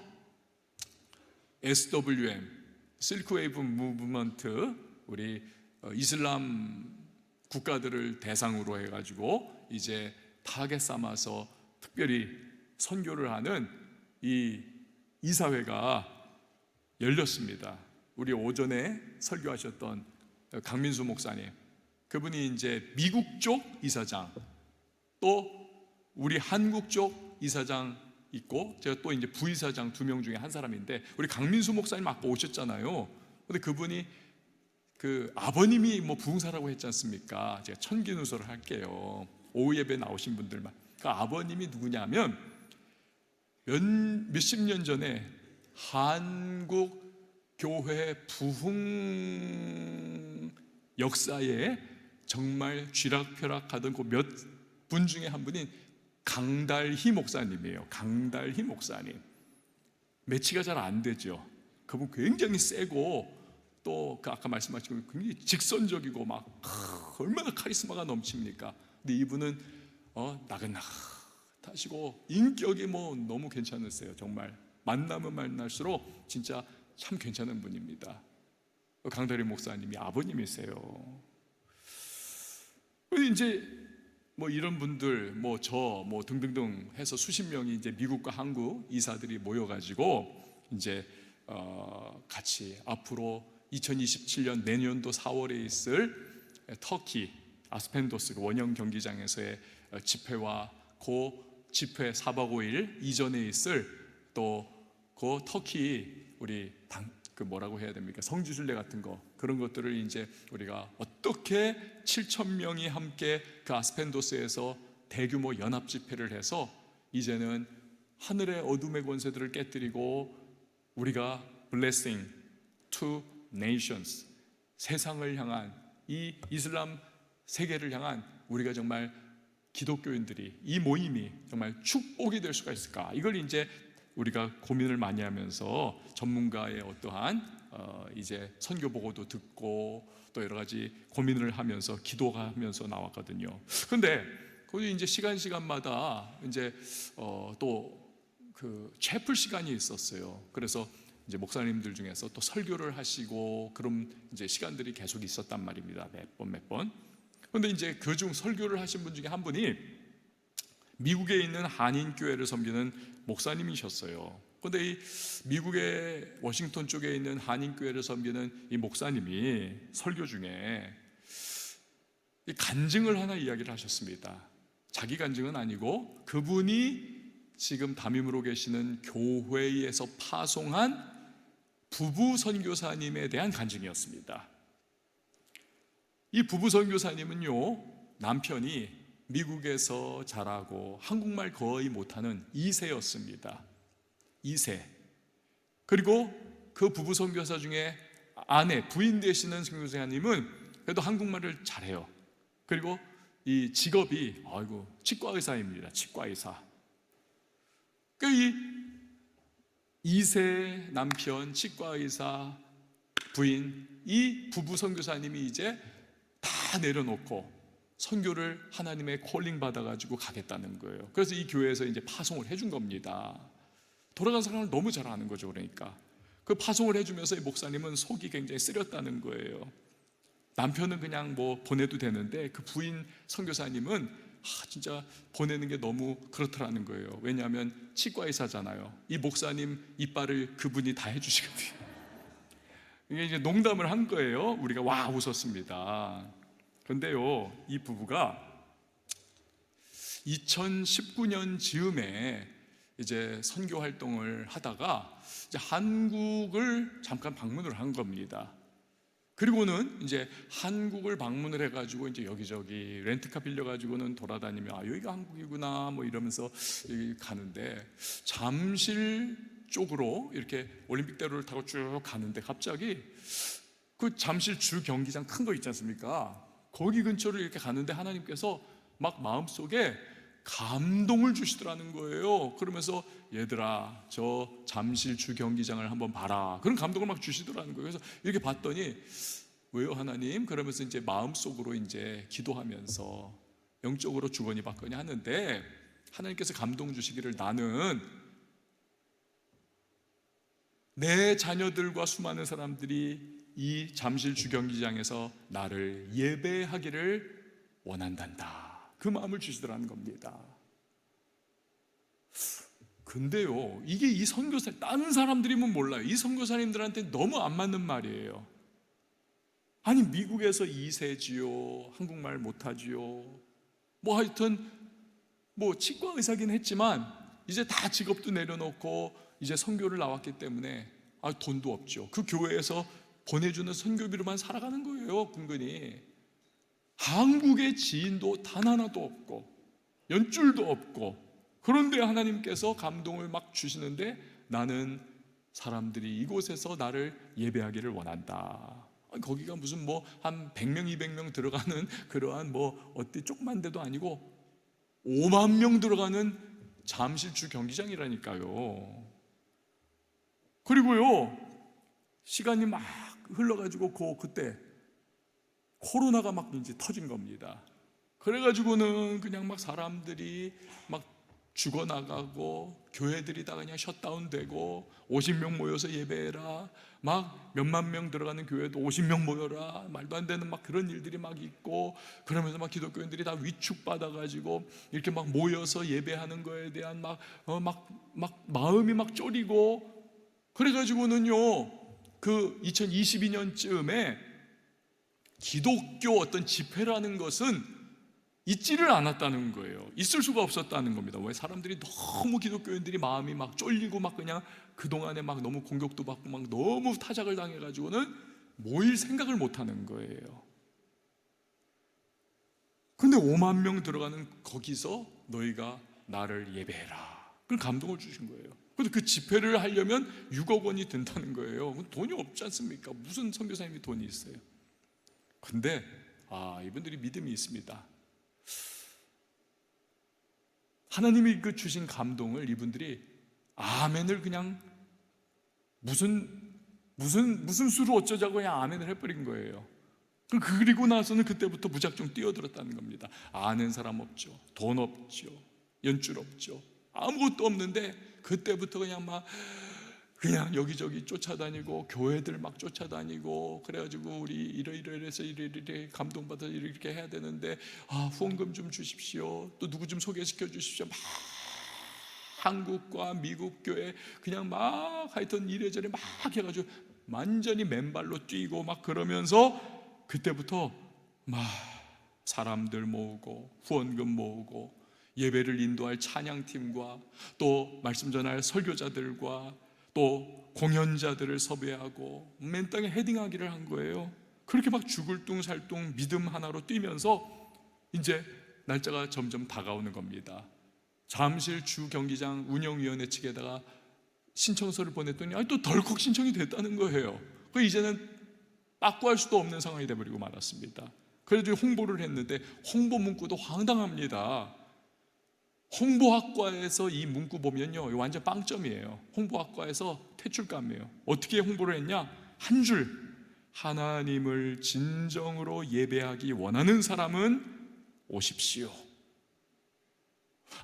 SWM, 실크웨이브 무브먼트, 우리 이슬람 국가들을 대상으로 해가지고 이제 타겟 삼아서 특별히 선교를 하는 이 이사회가 열렸습니다. 우리 오전에 설교하셨던 강민수 목사님, 그분이 이제 미국 쪽 이사장, 또 우리 한국 쪽 이사장 있고, 제가 또 이제 부이사장 2명 중에 한 사람인데, 우리 강민수 목사님 아까 오셨잖아요. 근데 그분이 그 아버님이 뭐 부흥사라고 했지 않습니까? 제가 천기누설을 할게요. 오후 예배 나오신 분들만. 그 아버님이 누구냐면 몇십 년 전에 한국 교회 부흥 역사에 정말 쥐락펴락하던 그 몇 분 중에 한 분인 강달희 목사님이에요. 강달희 목사님. 매치가 잘 안 되죠. 그분 굉장히 세고, 또 그 아까 말씀하신 굉장히 직선적이고 막 얼마나 카리스마가 넘칩니까? 근데 이분은 나긋나긋하시고 인격이 뭐 너무 괜찮으세요. 정말 만나면 만날수록 진짜 참 괜찮은 분입니다. 강다리 목사님이 아버님이세요. 이제 뭐 이런 분들 뭐 등등등 해서 수십 명이 이제 미국과 한국 이사들이 모여가지고 이제 같이 앞으로 2027년 내년도 4월에 있을 터키 아스펜도스 원형 경기장에서의 집회와 그 집회 4박 5일 이전에 있을 또 그 터키 우리 그 뭐라고 해야 됩니까? 성지순례 같은 거, 그런 것들을 이제 우리가 어떻게 7천 명이 함께 그 아스펜도스에서 대규모 연합 집회를 해서 이제는 하늘의 어둠의 권세들을 깨뜨리고 우리가 blessing to nations, 세상을 향한 이 이슬람 세계를 향한 우리가 정말 기독교인들이 이 모임이 정말 축복이 될 수가 있을까? 이걸 이제 우리가 고민을 많이 하면서 전문가의 어떠한 이제 선교 보고도 듣고 또 여러 가지 고민을 하면서 기도하면서 나왔거든요. 그런데 거기 이제 시간마다 이제 또 그 채플 시간이 있었어요. 그래서 이제 목사님들 중에서 또 설교를 하시고 그런 이제 시간들이 계속 있었단 말입니다. 몇 번. 그런데 이제 그중 설교를 하신 분 중에 한 분이 미국에 있는 한인 교회를 섬기는 목사님이셨어요. 그런데 이 미국의 워싱턴 쪽에 있는 한인 교회를 섬기는 이 목사님이 설교 중에 이 간증을 하나 이야기를 하셨습니다. 자기 간증은 아니고 그분이 지금 담임으로 계시는 교회에서 파송한 부부 선교사님에 대한 간증이었습니다. 이 부부 선교사님은요, 남편이 미국에서 자라고 한국말 거의 못하는 2세였습니다. 2세. 그리고 그 부부 선교사 중에 부인 되시는 선교사님은 그래도 한국말을 잘해요. 그리고 이 직업이 치과 의사입니다. 치과 의사. 이 2세 남편, 치과 의사, 부인, 이 부부 선교사님이 이제 다 내려놓고 선교를 하나님의 콜링 받아가지고 가겠다는 거예요. 그래서 이 교회에서 이제 파송을 해준 겁니다. 돌아간 사람을 너무 잘 아는 거죠. 그러니까 그 파송을 해주면서 이 목사님은 속이 굉장히 쓰렸다는 거예요. 남편은 그냥 뭐 보내도 되는데 그 부인 선교사님은 진짜 보내는 게 너무 그렇더라는 거예요. 왜냐하면 치과 의사잖아요. 이 목사님 이빨을 그분이 다 해주시거든요. 이게 이제 농담을 한 거예요. 우리가 와 웃었습니다. 그런데요, 이 부부가 2019년 즈음에 이제 선교 활동을 하다가 이제 한국을 잠깐 방문을 한 겁니다. 그리고는 이제 한국을 방문을 해가지고 이제 여기저기 렌트카 빌려가지고는 돌아다니며 여기가 한국이구나 뭐 이러면서 가는데 잠실 쪽으로 이렇게 올림픽대로를 타고 쭉 가는데 갑자기 그 잠실 주 경기장 큰 거 있지 않습니까? 거기 근처를 이렇게 가는데 하나님께서 막 마음속에 감동을 주시더라는 거예요. 그러면서 얘들아 저 잠실 주 경기장을 한번 봐라, 그런 감동을 막 주시더라는 거예요. 그래서 이렇게 봤더니 왜요 하나님? 그러면서 이제 마음속으로 이제 기도하면서 영적으로 주거니 받거니 하는데 하나님께서 감동 주시기를 나는 내 자녀들과 수많은 사람들이 이 잠실 주 경기장에서 나를 예배하기를 원한단다, 그 마음을 주시더라는 겁니다. 근데요, 이게 이 선교사, 다른 사람들이면 몰라요. 이 선교사님들한테 너무 안 맞는 말이에요. 아니 미국에서 2세지요, 한국말 못하지요, 뭐 하여튼 뭐 치과 의사긴 했지만 이제 다 직업도 내려놓고 이제 선교를 나왔기 때문에 돈도 없죠. 그 교회에서 보내주는 선교비로만 살아가는 거예요. 근근히 한국의 지인도 단 하나도 없고 연줄도 없고, 그런데 하나님께서 감동을 막 주시는데 나는 사람들이 이곳에서 나를 예배하기를 원한다. 거기가 무슨 뭐 한 100명 200명 들어가는 그러한 뭐 어디 조그만 데도 아니고 5만 명 들어가는 잠실주 경기장이라니까요. 그리고요, 시간이 막 흘러가지고 그때 코로나가 막 이제 터진 겁니다. 그래가지고는 그냥 막 사람들이 막 죽어나가고 교회들이 다 그냥 셧다운되고 50명 모여서 예배해라, 막 몇만 명 들어가는 교회도 50명 모여라, 말도 안 되는 막 그런 일들이 막 있고, 그러면서 막 기독교인들이 다 위축받아가지고 이렇게 막 모여서 예배하는 거에 대한 막 마음이 막 쫄이고, 그래가지고는요 그 2022년쯤에 기독교 어떤 집회라는 것은 있지를 않았다는 거예요. 있을 수가 없었다는 겁니다. 왜? 사람들이 너무, 기독교인들이 마음이 막 쫄리고 막 그냥 그동안에 막 너무 공격도 받고 막 너무 타작을 당해가지고는 모일 생각을 못 하는 거예요. 근데 5만 명 들어가는 거기서 너희가 나를 예배해라, 그걸 감동을 주신 거예요. 근데 그 집회를 하려면 6억 원이 든다는 거예요. 돈이 없지 않습니까? 무슨 선교사님이 돈이 있어요? 근데 이분들이 믿음이 있습니다. 하나님이 그 주신 감동을 이분들이 아멘을 그냥 무슨 수로 어쩌자고 그냥 아멘을 해버린 거예요. 그리고 나서는 그때부터 무작정 뛰어들었다는 겁니다. 아는 사람 없죠, 돈 없죠, 연줄 없죠, 아무것도 없는데 그때부터 그냥 여기저기 쫓아다니고 교회들 막 쫓아다니고, 그래가지고 우리 이러이러해서 이래 감동받아서 이렇게 해야 되는데 후원금 좀 주십시오, 또 누구 좀 소개시켜 주십시오. 막 한국과 미국 교회 그냥 막 하여튼 이래저래 막 해가지고 완전히 맨발로 뛰고 막 그러면서 그때부터 막 사람들 모으고 후원금 모으고 예배를 인도할 찬양팀과 또 말씀 전할 설교자들과 또 공연자들을 섭외하고 맨 땅에 헤딩하기를 한 거예요. 그렇게 막 죽을 뚱살뚱 믿음 하나로 뛰면서 이제 날짜가 점점 다가오는 겁니다. 잠실 주 경기장 운영위원회 측에다가 신청서를 보냈더니 또 덜컥 신청이 됐다는 거예요. 이제는 빠꾸할 수도 없는 상황이 돼버리고 말았습니다. 그래도 홍보를 했는데 홍보 문구도 황당합니다. 홍보학과에서 이 문구 보면요, 완전 빵점이에요. 홍보학과에서 퇴출감이에요. 어떻게 홍보를 했냐? 한 줄, 하나님을 진정으로 예배하기 원하는 사람은 오십시오.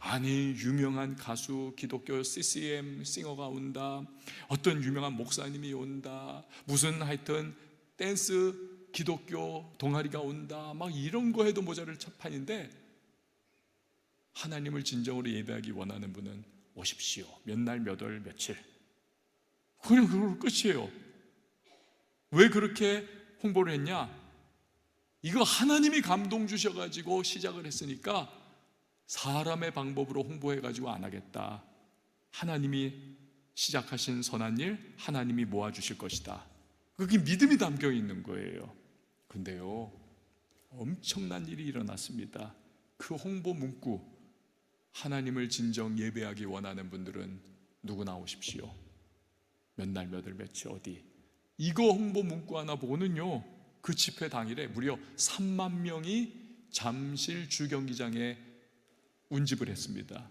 아니, 유명한 가수, 기독교 CCM 싱어가 온다, 어떤 유명한 목사님이 온다, 무슨 하여튼 댄스 기독교 동아리가 온다, 막 이런 거 해도 모자랄 판인데 하나님을 진정으로 예배하기 원하는 분은 오십시오. 몇 날, 몇 월, 며칠. 그냥 그걸로 끝이에요. 왜 그렇게 홍보를 했냐? 이거 하나님이 감동 주셔가지고 시작을 했으니까 사람의 방법으로 홍보해가지고 안 하겠다. 하나님이 시작하신 선한 일 하나님이 모아주실 것이다. 그게 믿음이 담겨 있는 거예요. 근데요, 엄청난 일이 일어났습니다. 그 홍보 문구, 하나님을 진정 예배하기 원하는 분들은 누구나 오십시오. 몇 날, 몇 월, 며칠, 어디. 이거 홍보 문구 하나 보고는요, 그 집회 당일에 무려 3만 명이 잠실 주경기장에 운집을 했습니다.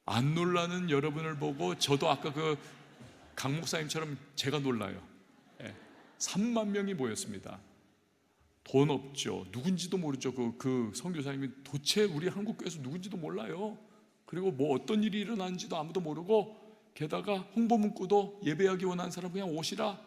안 놀라는 여러분을 보고 저도 아까 강 목사님처럼 제가 놀라요. 3만 명이 모였습니다. 돈 없죠. 누군지도 모르죠. 그 선교사님이 도대체 우리 한국교회에서 누군지도 몰라요. 그리고 뭐 어떤 일이 일어나는지도 아무도 모르고, 게다가 홍보 문구도 예배하기 원하는 사람 그냥 오시라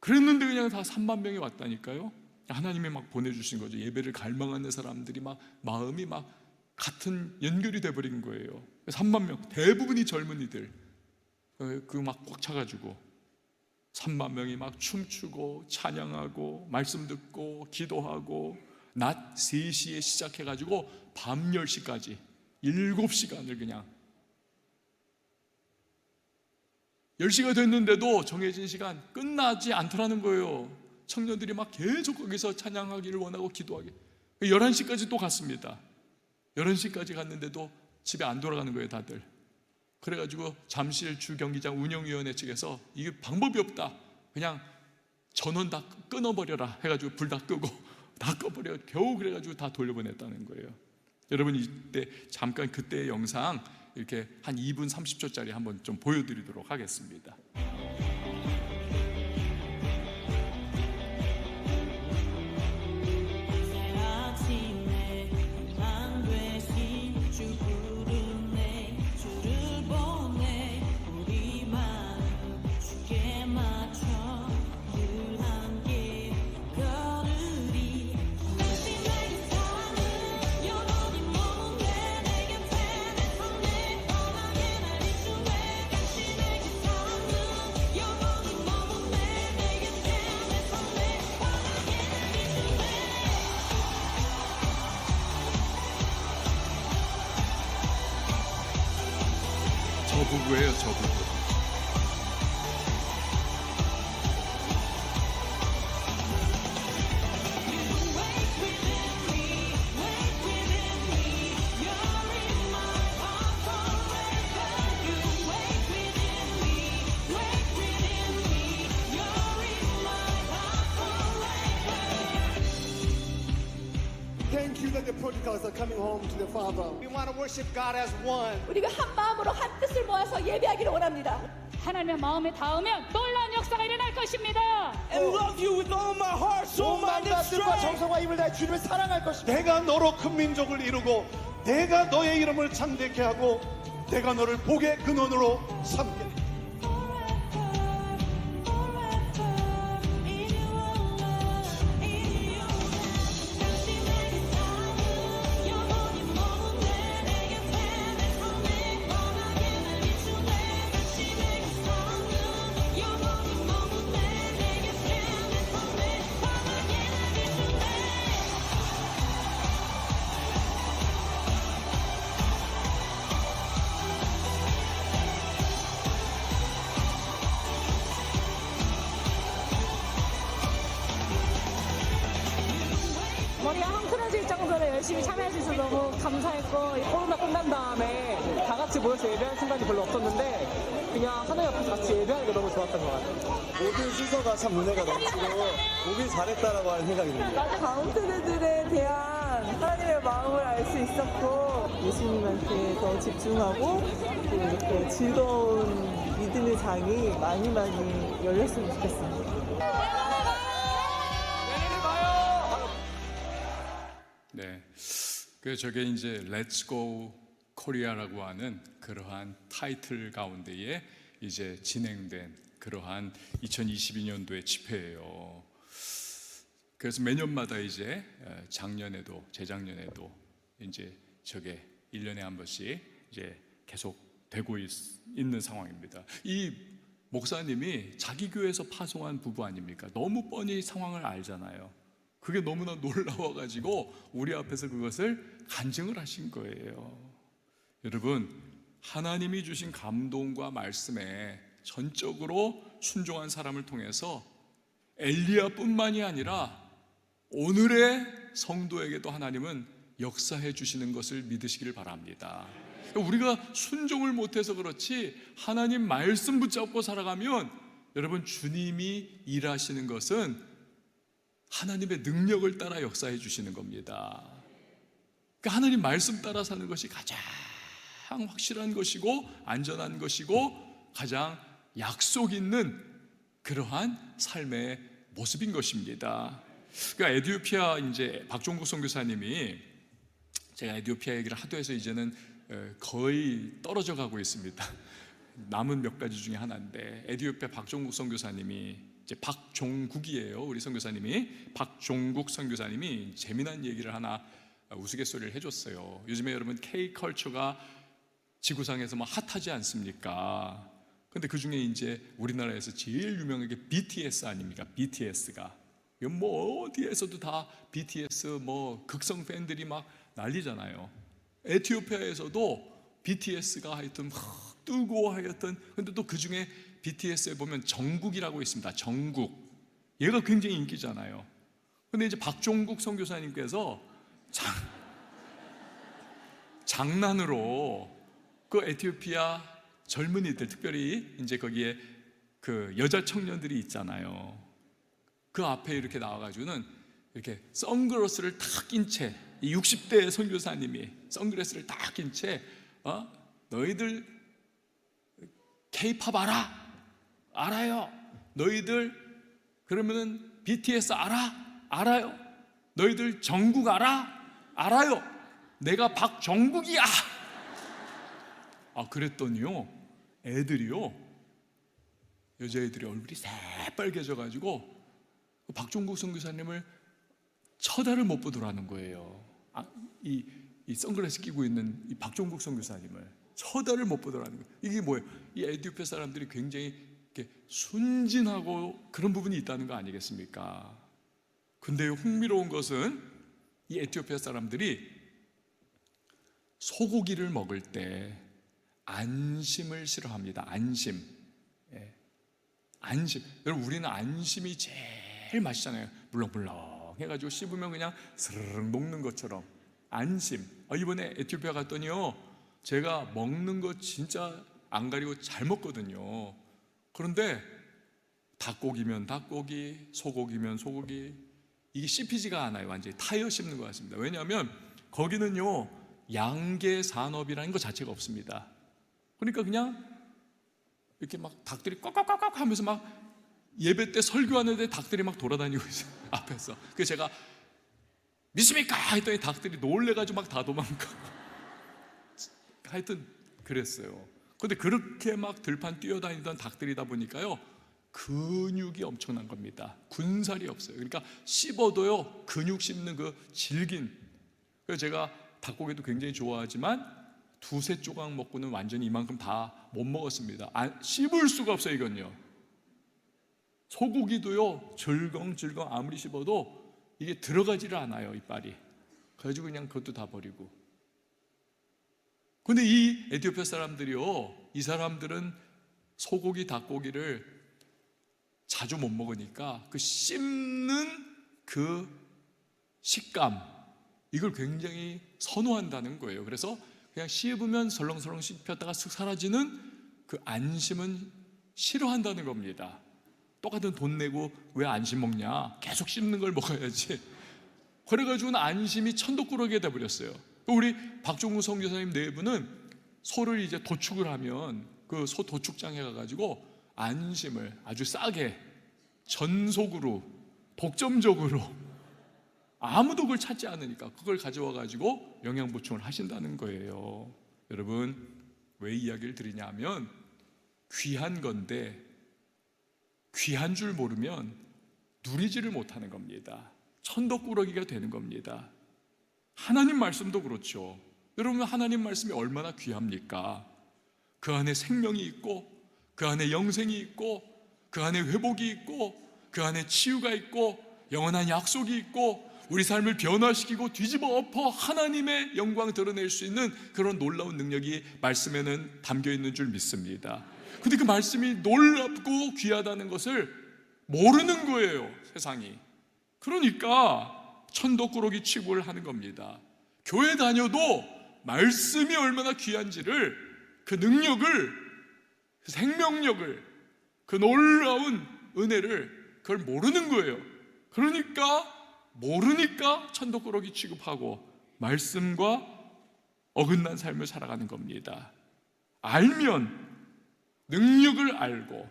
그랬는데 그냥 다 3만 명이 왔다니까요. 하나님이 막 보내주신 거죠. 예배를 갈망하는 사람들이 막 마음이 막 같은 연결이 돼버린 거예요. 3만 명, 대부분이 젊은이들, 막 꽉 차가지고 3만 명이 막 춤추고 찬양하고 말씀 듣고 기도하고 낮 3시에 시작해가지고 밤 10시까지 7시간을 그냥 10시가 됐는데도 정해진 시간 끝나지 않더라는 거예요. 청년들이 막 계속 거기서 찬양하기를 원하고 기도하기. 11시까지 또 갔습니다. 11시까지 갔는데도 집에 안 돌아가는 거예요, 다들. 그래가지고 잠실 주경기장 운영위원회 측에서 이게 방법이 없다, 그냥 전원 다 끊어버려라 해가지고 불 다 끄고 다 꺼버려, 겨우 그래가지고 다 돌려보냈다는 거예요. 여러분, 이때 잠깐 그때의 영상 이렇게 한 2분 30초짜리 한번 좀 보여드리도록 하겠습니다. 저 부부예요, 저 부부. Thank you that the prodigals are coming home to the Father. We want to worship God as one. 우리가 한 마음으로 한 뜻을 모아서 예배하기를 원합니다. 하나님의 마음에 닿으면 놀라운 역사가 일어날 것입니다. And love you with all my heart, soul, 온 mind, and 마음과 뜻과 strength. 정성과 힘을 다해 주님을 사랑할 것입니다. 내가 너로 큰 민족을 이루고 내가 너의 이름을 창대케 하고 내가 너를 복의 근원으로 삼게. 머리가 헝클어질 정도로 열심히 참여해 주셔서 너무 감사했고, 코로나 끝난 다음에 다 같이 모여서 예배하는 순간이 별로 없었는데 그냥 하나님 앞에서 같이 예배하는 게 너무 좋았던 것 같아요. 모든 순서가 참 은혜가 넘치고 오길 잘했다라고 하는 생각이 듭니다. 다음 세대들에 대한 하나님의 마음을 알 수 있었고, 예수님한테 더 집중하고 또 이렇게 즐거운 믿음의 장이 많이 열렸으면 좋겠습니다. 네, 그 저게 이제 Let's Go Korea라고 하는 그러한 타이틀 가운데에 이제 진행된 그러한 2022년도의 집회예요. 그래서 매년마다 이제 작년에도 재작년에도 이제 저게 1년에 한 번씩 이제 계속 되고 있는 상황입니다. 이 목사님이 자기 교회에서 파송한 부부 아닙니까? 너무 뻔히 상황을 알잖아요. 그게 너무나 놀라워가지고 우리 앞에서 그것을 간증을 하신 거예요. 여러분, 하나님이 주신 감동과 말씀에 전적으로 순종한 사람을 통해서 엘리야뿐만이 아니라 오늘의 성도에게도 하나님은 역사해 주시는 것을 믿으시기를 바랍니다. 우리가 순종을 못해서 그렇지 하나님 말씀 붙잡고 살아가면 여러분, 주님이 일하시는 것은 하나님의 능력을 따라 역사해 주시는 겁니다. 그러니까 하나님 말씀 따라 사는 것이 가장 확실한 것이고 안전한 것이고 가장 약속 있는 그러한 삶의 모습인 것입니다. 그러니까 에티오피아 이제 박종국 선교사님이, 제가 에티오피아 얘기를 하도 해서 이제는 거의 떨어져 가고 있습니다. 남은 몇 가지 중에 하나인데, 에티오피아 박종국 선교사님이, 이제 박종국이에요, 우리 선교사님이. 박종국 선교사님이 재미난 얘기를 하나 우스갯소리를 해줬어요. 요즘에 여러분 K컬처가 지구상에서 뭐 핫하지 않습니까? 근데 그 중에 이제 우리나라에서 제일 유명한 게 BTS 아닙니까? BTS가. 이건 뭐 어디에서도 다 BTS 뭐 극성 팬들이 막 난리잖아요. 에티오피아에서도 BTS가 하여튼 막 뜨고 하여튼, 근데 또 그 중에 BTS에 보면 정국이라고 있습니다. 정국. 얘가 굉장히 인기잖아요. 근데 이제 박종국 선교사님께서 장난으로 그 에티오피아 젊은이들, 특별히 이제 거기에 그 여자 청년들이 있잖아요. 그 앞에 이렇게 나와가지고는 이렇게 선글라스를 탁 낀 채, 이 60대 선교사님이 선글라스를 딱 낀 채, 너희들 K-팝 알아요? 너희들 그러면은 BTS 알아요? 너희들 정국 알아요? 내가 박정국이야. 그랬더니요, 애들이요, 여자애들이 얼굴이 새빨개져가지고 박종국 선교사님을 쳐다를 못 보더라는 거예요. 이 선글라스 끼고 있는 이 박종국 선교사님을 쳐다를 못 보더라는 거예요. 이게 뭐예요? 이 에티오피아 사람들이 굉장히 이렇게 순진하고 그런 부분이 있다는 거 아니겠습니까? 근데 흥미로운 것은 이 에티오피아 사람들이 소고기를 먹을 때 안심을 싫어합니다. 안심. 여러분, 우리는 안심이 제일 맛있잖아요. 물렁물렁 해가지고 씹으면 그냥 스르륵 녹는 것처럼. 안심. 이번에 에티오피아 갔더니요, 제가 먹는 거 진짜 안 가리고 잘 먹거든요. 그런데 닭고기면 닭고기, 소고기면 소고기, 이게 씹히지가 않아요. 완전히 타이어 씹는 것 같습니다. 왜냐하면 거기는요, 양계 산업이라는 것 자체가 없습니다. 그러니까 그냥 이렇게 막 닭들이 꽉꽉꽉꽉 하면서 막 예배 때 설교하는데 닭들이 막 돌아다니고 있어요, 앞에서. 그래서 제가 믿습니까? 했더니 닭들이 놀래가지고 막 다 도망가고. 하여튼 그랬어요. 근데 그렇게 막 들판 뛰어다니던 닭들이다 보니까요, 근육이 엄청난 겁니다. 군살이 없어요. 그러니까 씹어도요, 근육 씹는 그 질긴. 그래서 제가 닭고기도 굉장히 좋아하지만 두세 조각 먹고는 완전히 이만큼 다 못 먹었습니다. 씹을 수가 없어요, 이건요. 소고기도요, 질겅질겅 아무리 씹어도 이게 들어가지를 않아요, 이빨이. 그래가지고 그냥 그것도 다 버리고. 근데 이 에티오피아 사람들이요, 이 사람들은 소고기, 닭고기를 자주 못 먹으니까 그 씹는 그 식감, 이걸 굉장히 선호한다는 거예요. 그래서 그냥 씹으면 설렁설렁 씹혔다가 쓱 사라지는 그 안심은 싫어한다는 겁니다. 똑같은 돈 내고 왜 안심 먹냐? 계속 씹는 걸 먹어야지. 그래가지고는 안심이 천덕꾸러기가 돼버렸어요. 우리 박종국 선교사님 네 분은 소를 이제 도축을 하면 그 소 도축장에 가가지고 안심을 아주 싸게 전속으로 독점적으로, 아무도 그걸 찾지 않으니까 그걸 가져와 가지고 영양 보충을 하신다는 거예요. 여러분, 왜 이야기를 드리냐면 귀한 건데 귀한 줄 모르면 누리지를 못하는 겁니다. 천덕꾸러기가 되는 겁니다. 하나님 말씀도 그렇죠. 여러분, 하나님 말씀이 얼마나 귀합니까? 그 안에 생명이 있고, 그 안에 영생이 있고, 그 안에 회복이 있고, 그 안에 치유가 있고, 영원한 약속이 있고, 우리 삶을 변화시키고 뒤집어 엎어 하나님의 영광 드러낼 수 있는 그런 놀라운 능력이 말씀에는 담겨 있는 줄 믿습니다. 근데 그 말씀이 놀랍고 귀하다는 것을 모르는 거예요, 세상이. 그러니까 천덕꾸러기 취급을 하는 겁니다. 교회 다녀도 말씀이 얼마나 귀한지를, 그 능력을, 그 생명력을, 그 놀라운 은혜를 그걸 모르는 거예요. 그러니까 모르니까 천덕꾸러기 취급하고 말씀과 어긋난 삶을 살아가는 겁니다. 알면, 능력을 알고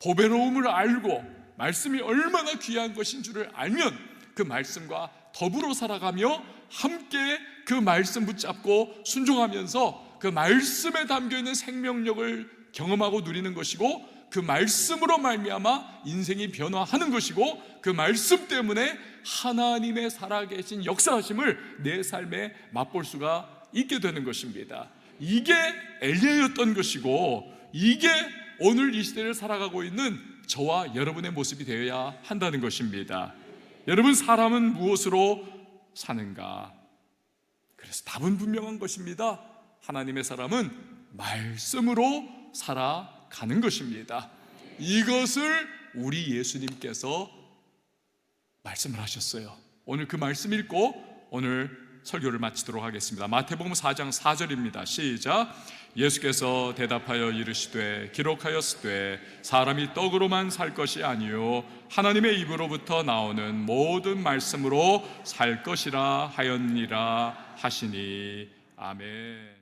보배로움을 알고 말씀이 얼마나 귀한 것인 줄을 알면 그 말씀과 더불어 살아가며 함께 그 말씀 붙잡고 순종하면서 그 말씀에 담겨있는 생명력을 경험하고 누리는 것이고, 그 말씀으로 말미암아 인생이 변화하는 것이고, 그 말씀 때문에 하나님의 살아계신 역사하심을 내 삶에 맛볼 수가 있게 되는 것입니다. 이게 엘리야였던 것이고, 이게 오늘 이 시대를 살아가고 있는 저와 여러분의 모습이 되어야 한다는 것입니다. 여러분, 사람은 무엇으로 사는가? 그래서 답은 분명한 것입니다. 하나님의 사람은 말씀으로 살아가는 것입니다. 이것을 우리 예수님께서 말씀을 하셨어요. 오늘 그 말씀 읽고 오늘 설교를 마치도록 하겠습니다. 마태복음 4장 4절입니다. 시작. 예수께서 대답하여 이르시되 기록하였으되 사람이 떡으로만 살 것이 아니요 하나님의 입으로부터 나오는 모든 말씀으로 살 것이라 하였니라 하시니. 아멘.